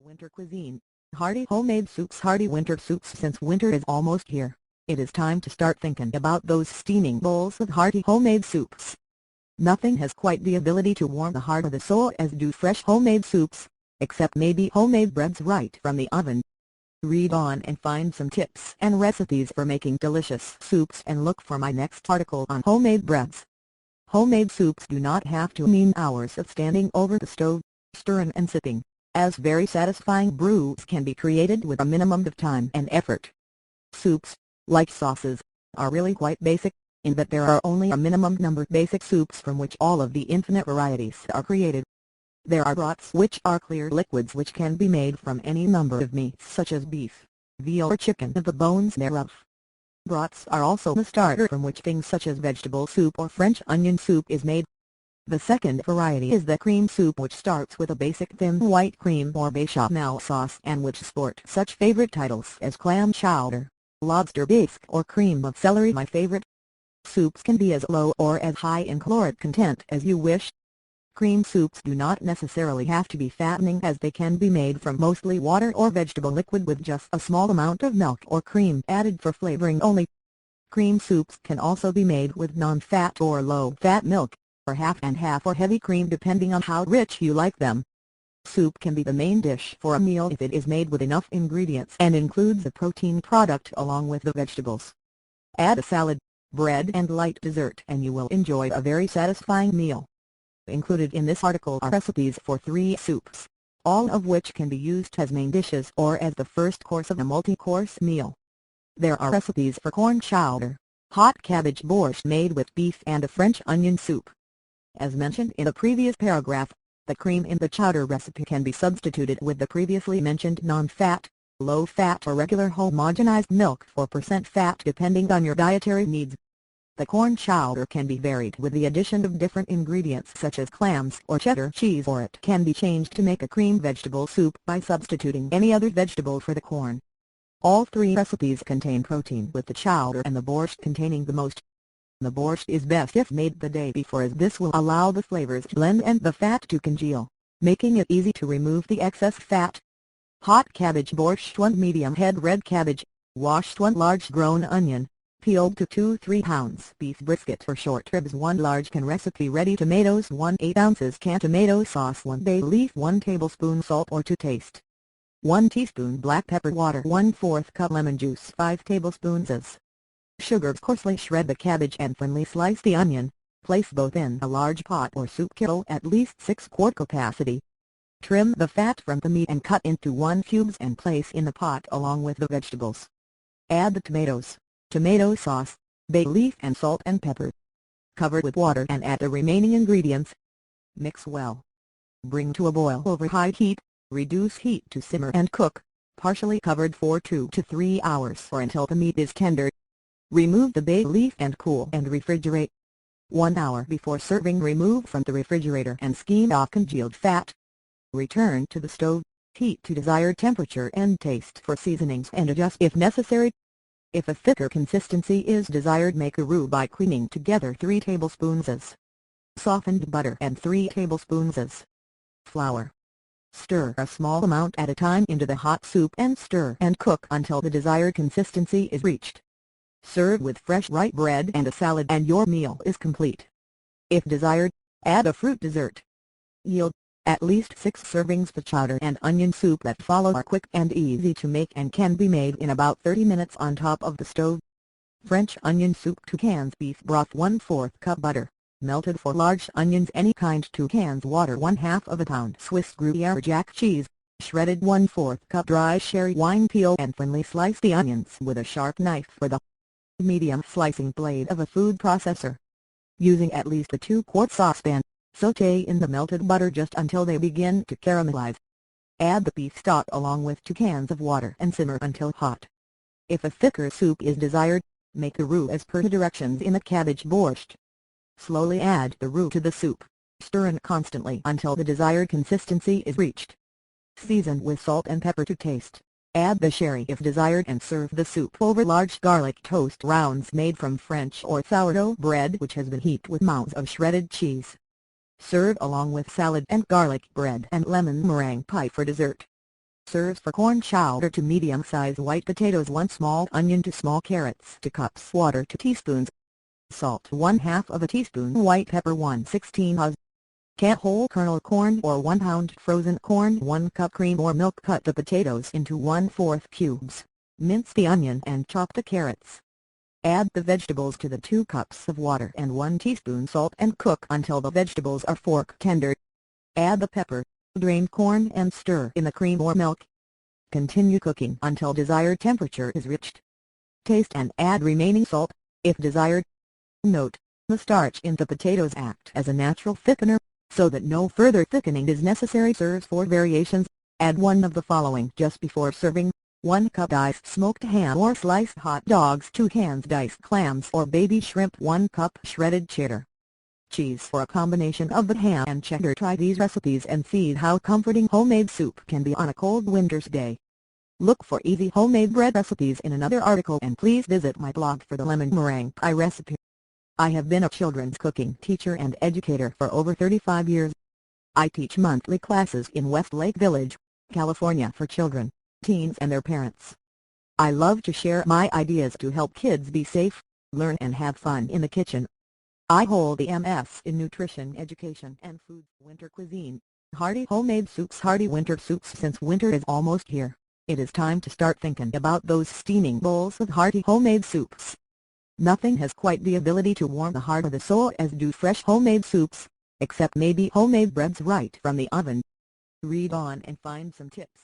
Winter cuisine, hearty homemade soups. Hearty winter soups. Since winter is almost here, it is time to start thinking about those steaming bowls of hearty homemade soups. Nothing has quite the ability to warm the heart or the soul as do fresh homemade soups, except maybe homemade breads right from the oven. Read on and find some tips and recipes for making delicious soups, and look for my next article on homemade breads. Homemade soups do not have to mean hours of standing over the stove, stirring and sipping, as very satisfying brews can be created with a minimum of time and effort. Soups, like sauces, are really quite basic, in that there are only a minimum number of basic soups from which all of the infinite varieties are created. There are broths, which are clear liquids which can be made from any number of meats such as beef, veal or chicken and the bones thereof. Broths are also the starter from which things such as vegetable soup or French onion soup is made. The second variety is the cream soup, which starts with a basic thin white cream or béchamel sauce and which sport such favorite titles as clam chowder, lobster bisque or cream of celery. My favorite. Soups can be as low or as high in caloric content as you wish. Cream soups do not necessarily have to be fattening, as they can be made from mostly water or vegetable liquid with just a small amount of milk or cream added for flavoring only. Cream soups can also be made with non-fat or low-fat milk, or half and half or heavy cream depending on how rich you like them. Soup can be the main dish for a meal if it is made with enough ingredients and includes a protein product along with the vegetables. Add a salad, bread and light dessert and you will enjoy a very satisfying meal. Included in this article are recipes for 3 soups, all of which can be used as main dishes or as the first course of a multi-course meal. There are recipes for corn chowder, hot cabbage borscht made with beef, and a French onion soup. As mentioned in the previous paragraph, the cream in the chowder recipe can be substituted with the previously mentioned non-fat, low-fat or regular homogenized milk for % fat depending on your dietary needs. The corn chowder can be varied with the addition of different ingredients such as clams or cheddar cheese, or it can be changed to make a cream vegetable soup by substituting any other vegetable for the corn. All 3 recipes contain protein, with the chowder and the borscht containing the most. The borscht is best if made the day before, as this will allow the flavors to blend and the fat to congeal, making it easy to remove the excess fat. Hot cabbage borscht: 1 medium head red cabbage, washed 1 large grown onion, peeled to 2-3 pounds beef brisket or short ribs, 1 large can recipe ready tomatoes, 1 8 ounces canned tomato sauce, 1 bay leaf, 1 tablespoon salt or to taste, 1 teaspoon black pepper, water, 1/4 cup lemon juice, 5 tablespoons as sugar. Coarsely shred the cabbage and thinly slice the onion. Place both in a large pot or soup kettle at least 6-quart capacity. Trim the fat from the meat and cut into 1 cubes and place in the pot along with the vegetables. Add the tomatoes, tomato sauce, bay leaf and salt and pepper. Cover with water and add the remaining ingredients. Mix well. Bring to a boil over high heat, reduce heat to simmer and cook, partially covered, for 2 to 3 hours or until the meat is tender. Remove the bay leaf and cool and refrigerate. 1 hour before serving, remove from the refrigerator and skim off congealed fat. Return to the stove, heat to desired temperature and taste for seasonings and adjust if necessary. If a thicker consistency is desired, make a roux by creaming together 3 tablespoons as softened butter and 3 tablespoons as flour. Stir a small amount at a time into the hot soup and stir and cook until the desired consistency is reached. Serve with fresh rye bread and a salad and your meal is complete. If desired, add a fruit dessert. Yield at least 6 servings. The chowder and onion soup that follow are quick and easy to make and can be made in about 30 minutes on top of the stove. French onion soup: 2 cans beef broth, 1/4 cup butter, melted 4 large onions any kind, 2 cans water, 1/2 of a pound Swiss Gruyere Jack cheese, shredded 1/4 cup dry sherry wine. Peel and thinly slice the onions with a sharp knife or the medium slicing blade of a food processor. Using at least a 2-quart saucepan, sauté in the melted butter just until they begin to caramelize. Add the beef stock along with 2 cans of water and simmer until hot. If a thicker soup is desired, make a roux as per the directions in the cabbage borscht. Slowly add the roux to the soup, stirring constantly until the desired consistency is reached. Season with salt and pepper to taste. Add the sherry if desired and serve the soup over large garlic toast rounds made from French or sourdough bread which has been heaped with mounds of shredded cheese. Serve along with salad and garlic bread and lemon meringue pie for dessert. Serves for corn chowder to medium-sized white potatoes, 1 small onion to small carrots, 2 cups water, 2 teaspoons salt, 1/2 of a teaspoon white pepper, 1/16 oz. Can whole kernel corn or 1 pound frozen corn, 1 cup cream or milk. Cut the potatoes into 1/4 cubes, mince the onion and chop the carrots. Add the vegetables to the 2 cups of water and 1 teaspoon salt and cook until the vegetables are fork tender. Add the pepper, drained corn and stir in the cream or milk. Continue cooking until desired temperature is reached. Taste and add remaining salt, if desired. Note: the starch in the potatoes act as a natural thickener, so that no further thickening is necessary. Serves for variations. Add one of the following just before serving: 1 cup diced smoked ham or sliced hot dogs, 2 cans diced clams or baby shrimp, 1 cup shredded cheddar cheese for a combination of the ham and cheddar. Try these recipes and see how comforting homemade soup can be on a cold winter's day. Look for easy homemade bread recipes in another article, and please visit my blog for the lemon meringue pie recipe. I have been a children's cooking teacher and educator for over 35 years. I teach monthly classes in Westlake Village, California for children, teens and their parents. I love to share my ideas to help kids be safe, learn and have fun in the kitchen. I hold the MS in Nutrition Education and Food. Winter Cuisine, Hearty Homemade Soups. Hearty Winter Soups. Since winter is almost here, it is time to start thinking about those steaming bowls of hearty homemade soups. Nothing has quite the ability to warm the heart or the soul as do fresh homemade soups, except maybe homemade breads right from the oven. Read on and find some tips.